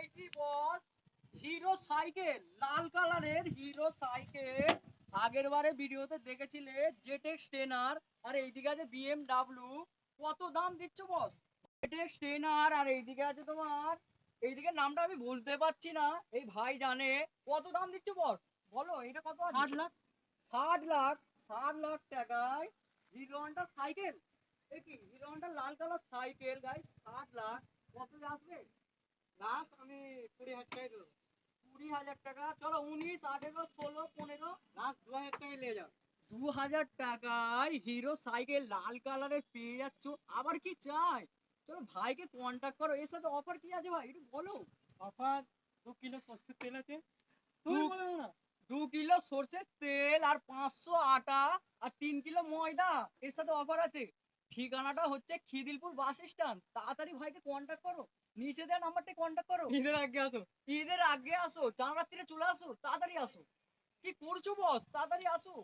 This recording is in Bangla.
পেয়েছি বস, হিরো সাইকেল, লাল কালারের হিরো সাইকেল। আগের বারে ভিডিওতে দেখেছিলে জেটেক্স টেনার, আর এইদিকে আছে বিএমডাব্লিউ। কত দাম দিচ্ছ বস? জেটেক্স টেনার আর এইদিকে আছে তোমার, এইদিকে নামটা আমি বলতে পারছি না, এই ভাই জানে। কত দাম দিচ্ছ বস? বলো এটা কত আছে? 60 লাখ। 60 লাখ? 60 লাখ টাকায় হিরো হন্ডা সাইকেল? এ কি হিরো হন্ডা লাল কালার সাইকেল গাই? 60 লাখ? কত আসবে? লাখ আমি 20,000 টাকায় দেবো। 20,000 টাকা? চলো 19, 18, 16, 15 লাখ, 2,000 টাকায় নিয়ে যাও। 2,000 টাকায় হিরো সাইকেল লাল কালারের পেয়ে যাচ্ছ, আবার কি চাই? চলো ভাইকে কন্ট্যাক্ট করো, এর সাথে অফার কি আছে ভাই একটু বলো। অফার 2 কিলো সর্ষের তেল আছে। দু তুমি বলো না। 2 কিলো সর্ষের তেল আর 500 আটা আর 3 কিলো ময়দা, এর সাথে অফার আছে। ঠিকানাটা হচ্ছে খিদিলপুর বাস স্ট্যান্ড। তাড়াতাড়ি ভাইকে কন্ট্যাক্ট করো, নিচে দেওয়া নাম্বারটা কন্ট্যাক্ট করো। ঈদের আগে আসো। ঈদের আগে আসো, চার রাত্রিরে চলে আসো, তাড়াতাড়ি আসো। কি করছো বস, তাড়াতাড়ি আসো।